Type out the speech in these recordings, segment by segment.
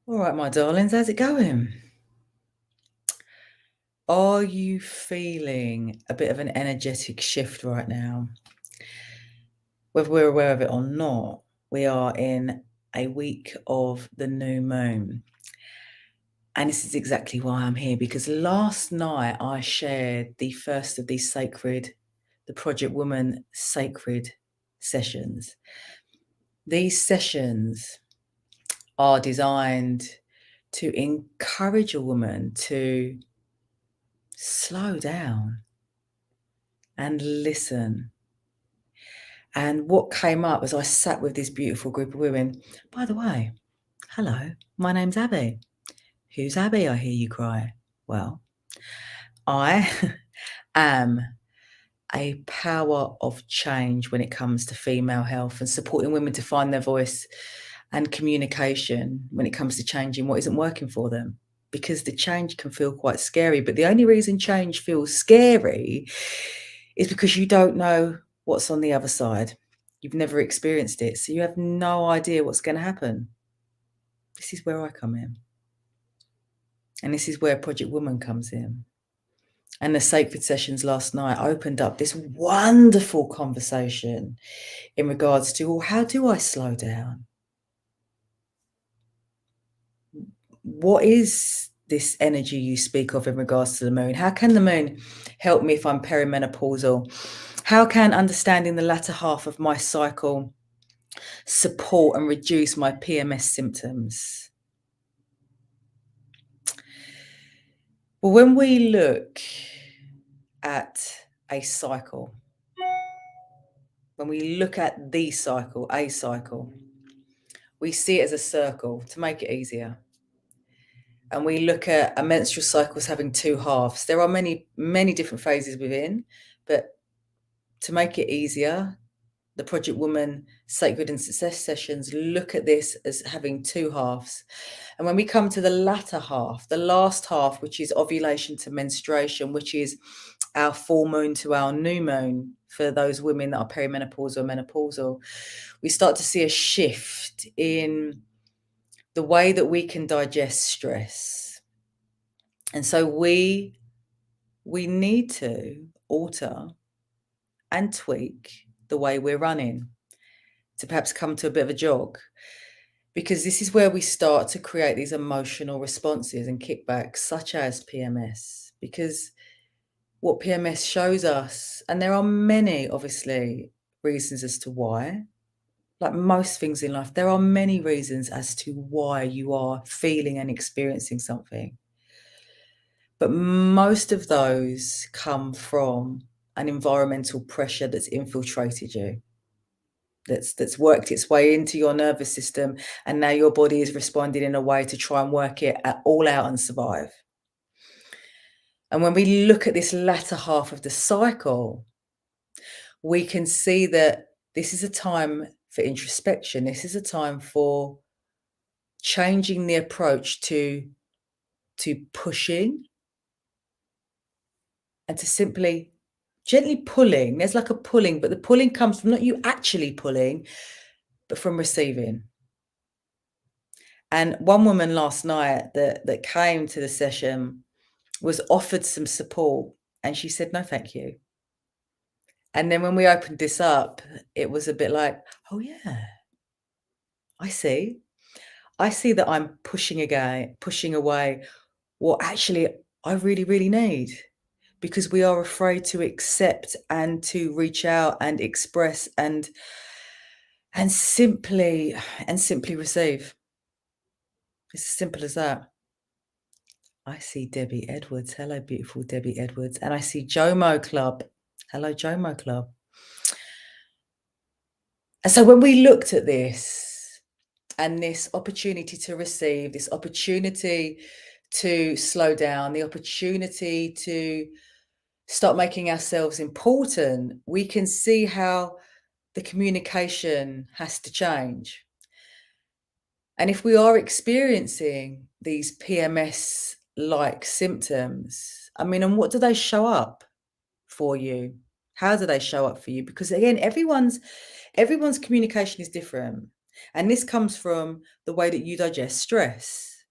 All right, my darlings, how's it going? Are you feeling a bit of an energetic shift right now? Whether we're aware of it or not, we are in a week of the new moon. And this is exactly why I'm here, because last night I shared the first of these the Project Woman sacred sessions. These sessions are designed to encourage a woman to slow down and listen. And what came up as I sat with this beautiful group of women, by the way, hello, my name's Abi. Who's Abi, I hear you cry? Well, I am a power of change when it comes to female health and supporting women to find their voice and communication when it comes to changing what isn't working for them. Because the change can feel quite scary, but the only reason change feels scary is because you don't know what's on the other side. You've never experienced it, so you have no idea what's going to happen. This is where I come in. And this is where Project Woman comes in. And the sacred sessions last night opened up this wonderful conversation in regards to, well, how do I slow down? What is this energy you speak of in regards to the moon? How can the moon help me if I'm perimenopausal? How can understanding the latter half of my cycle support and reduce my PMS symptoms? Well, when we look at a cycle, when we look at the cycle, a cycle, we see it as a circle to make it easier. And we look at a menstrual cycle as having two halves. There are many, many different phases within, but to make it easier, the Project Woman Sacred and Success sessions look at this as having two halves. And when we come to the latter half, the last half, which is ovulation to menstruation, which is our full moon to our new moon for those women that are perimenopausal or menopausal, we start to see a shift in the way that we can digest stress. And so we need to alter and tweak the way we're running to perhaps come to a bit of a jog, because this is where we start to create these emotional responses and kickbacks such as PMS. Because what PMS shows us, and there are many obviously reasons as to why, like most things in life, there are many reasons as to why you are feeling and experiencing something. But most of those come from an environmental pressure that's infiltrated you, that's worked its way into your nervous system, and now your body is responding in a way to try and work it all out and survive. And when we look at this latter half of the cycle, we can see that this is a time for introspection. This is a time for changing the approach to pushing and to simply gently pulling. There's like a pulling, but the pulling comes from not you actually pulling, but from receiving. And one woman last night that came to the session was offered some support, and she said, "No, thank you." And then when we opened this up, it was a bit like, "Oh yeah, I see. I see that I'm pushing away what actually I really, really need." Because we are afraid to accept and to reach out and express and simply receive. It's as simple as that. I see Debbie Edwards. Hello, beautiful Debbie Edwards. And I see Jomo Club. Hello, Jomo Club. And so when we looked at this and this opportunity to receive, this opportunity to slow down, the opportunity to start making ourselves important, we can see how the communication has to change. And if we are experiencing these PMS like symptoms, I mean, and what do they show up for you? How do they show up for you? Because again, everyone's communication is different. And this comes from the way that you digest stress,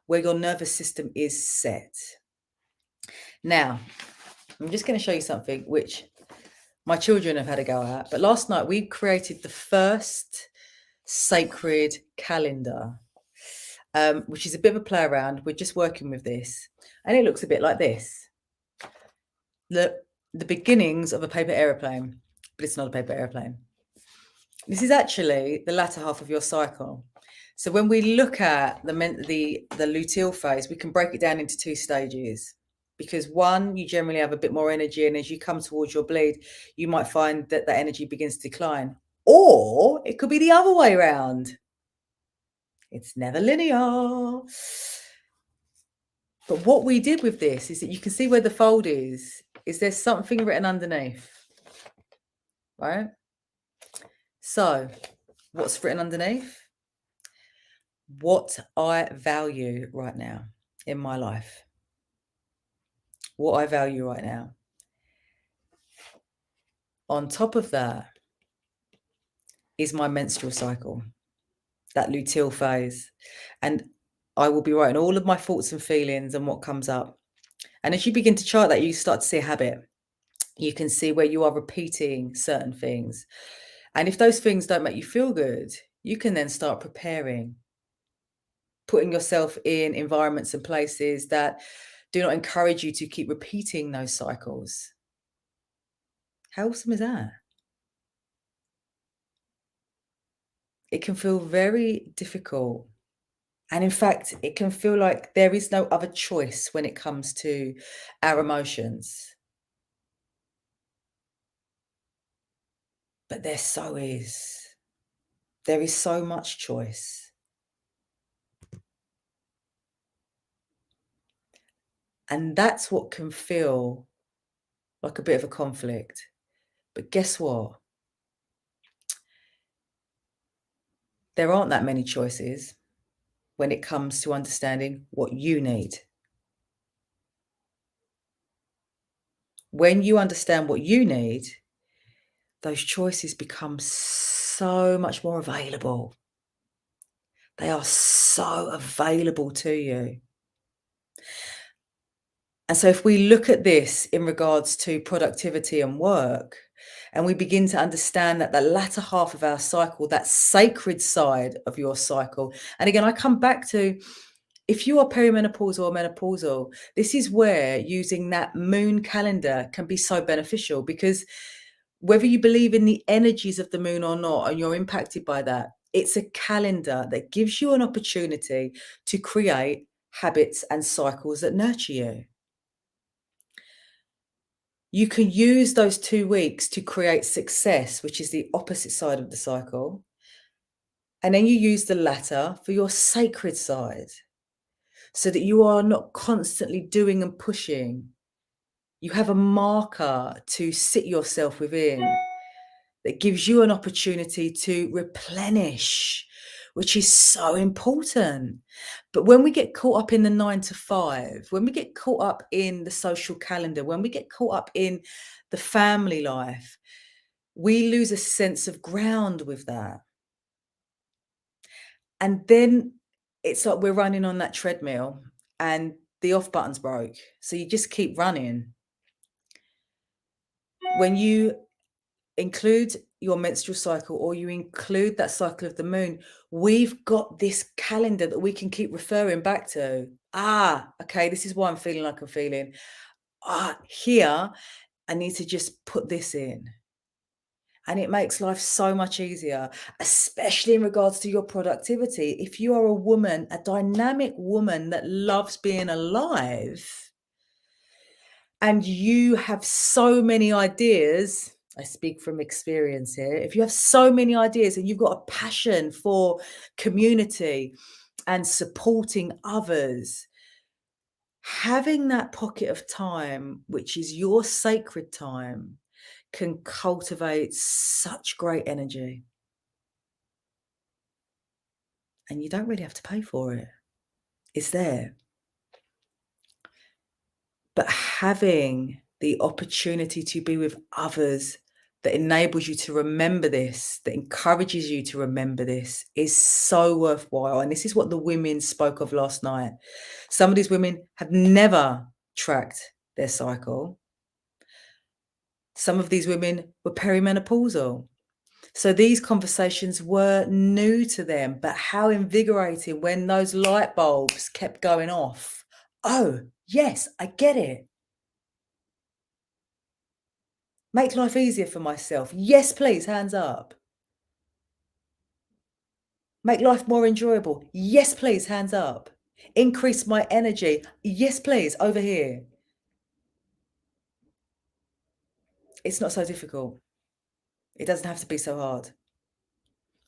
where your nervous system is set. Now, I'm just going to show you something which my children have had a go at. But last night we created the first sacred calendar, which is a bit of a play around. We're just working with this. And it looks a bit like this. The beginnings of a paper aeroplane, but it's not a paper aeroplane. This is actually the latter half of your cycle. So when we look at the luteal phase, we can break it down into 2 stages. Because one, you generally have a bit more energy, and as you come towards your bleed, you might find that that energy begins to decline. Or it could be the other way around. It's never linear. But what we did with this is that you can see where the fold is there's something written underneath, right? So what's written underneath? What I value right now in my life. What I value right now. On top of that is my menstrual cycle, that luteal phase. And I will be writing all of my thoughts and feelings and what comes up. And as you begin to chart that, you start to see a habit. You can see where you are repeating certain things. And if those things don't make you feel good, you can then start preparing, putting yourself in environments and places that do not encourage you to keep repeating those cycles. How awesome is that? It can feel very difficult. And in fact, it can feel like there is no other choice when it comes to our emotions. But there so is. There is so much choice. And that's what can feel like a bit of a conflict. But guess what? There aren't that many choices when it comes to understanding what you need. When you understand what you need, those choices become so much more available. They are so available to you. And so if we look at this in regards to productivity and work, and we begin to understand that the latter half of our cycle, that sacred side of your cycle, and again, I come back to, if you are perimenopausal or menopausal, this is where using that moon calendar can be so beneficial, because whether you believe in the energies of the moon or not, and you're impacted by that, it's a calendar that gives you an opportunity to create habits and cycles that nurture you. You can use those 2 weeks to create success, which is the opposite side of the cycle. And then you use the latter for your sacred side, so that you are not constantly doing and pushing. You have a marker to sit yourself within that gives you an opportunity to replenish, which is so important. But when we get caught up in the 9 to 5, when we get caught up in the social calendar, when we get caught up in the family life, we lose a sense of ground with that. And then it's like we're running on that treadmill and the off button's broke. So you just keep running. When you include your menstrual cycle, or you include that cycle of the moon, we've got this calendar that we can keep referring back to. Okay, this is why I'm feeling like I'm feeling. Here, I need to just put this in. And it makes life so much easier, especially in regards to your productivity. If you are a woman, a dynamic woman that loves being alive, and you have so many ideas, I speak from experience here. If you have so many ideas and you've got a passion for community and supporting others, having that pocket of time, which is your sacred time, can cultivate such great energy. And you don't really have to pay for it. It's there. But having the opportunity to be with others that enables you to remember this, that encourages you to remember this, is so worthwhile. And this is what the women spoke of last night. Some of these women have never tracked their cycle. Some of these women were perimenopausal. So these conversations were new to them, but how invigorating when those light bulbs kept going off. Oh, yes, I get it. Make life easier for myself. Yes, please, hands up. Make life more enjoyable. Yes, please, hands up. Increase my energy. Yes, please, over here. It's not so difficult. It doesn't have to be so hard.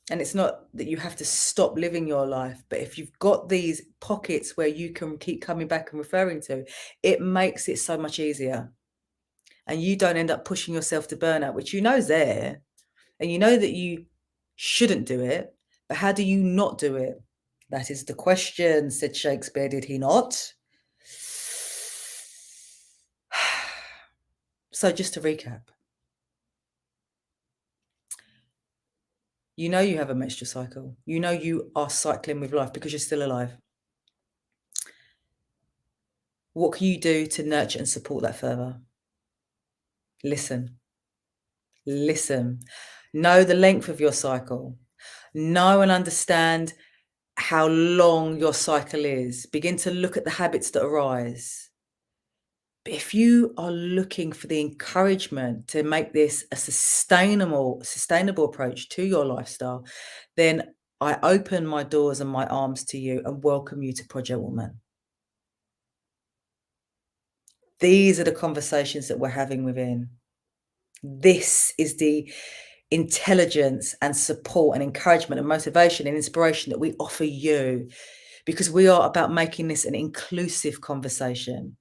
And it's not that you have to stop living your life, but if you've got these pockets where you can keep coming back and referring to, it makes it so much easier. And you don't end up pushing yourself to burnout, which you know is there. And you know that you shouldn't do it, but how do you not do it? That is the question, said Shakespeare, did he not? So just to recap, you know you have a menstrual cycle. You know you are cycling with life because you're still alive. What can you do to nurture and support that further? Listen. Listen. Know the length of your cycle. Know and understand how long your cycle is. Begin to look at the habits that arise. But if you are looking for the encouragement to make this a sustainable approach to your lifestyle, then I open my doors and my arms to you and welcome you to Project Woman. These are the conversations that we're having within. This is the intelligence and support and encouragement and motivation and inspiration that we offer you, because we are about making this an inclusive conversation.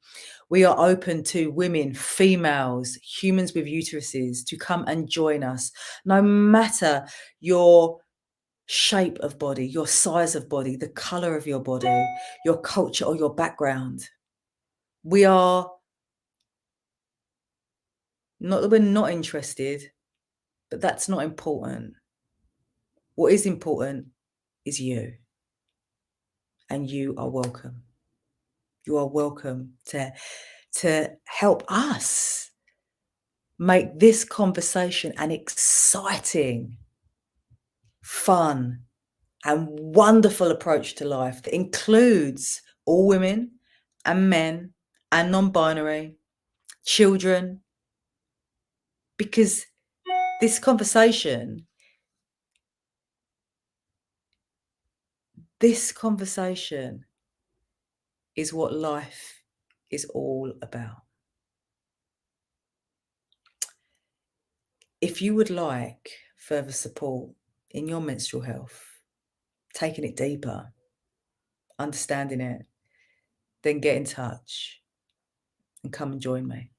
We are open to women, females, humans with uteruses to come and join us, no matter your shape of body, your size of body, the color of your body, your culture or your background. We are not that we're not interested, but that's not important. What is important is you, and you are welcome. You are welcome to help us make this conversation an exciting, fun, and wonderful approach to life that includes all women and men and non-binary, children, because this conversation is what life is all about. If you would like further support in your menstrual health, taking it deeper, understanding it, then get in touch and come and join me.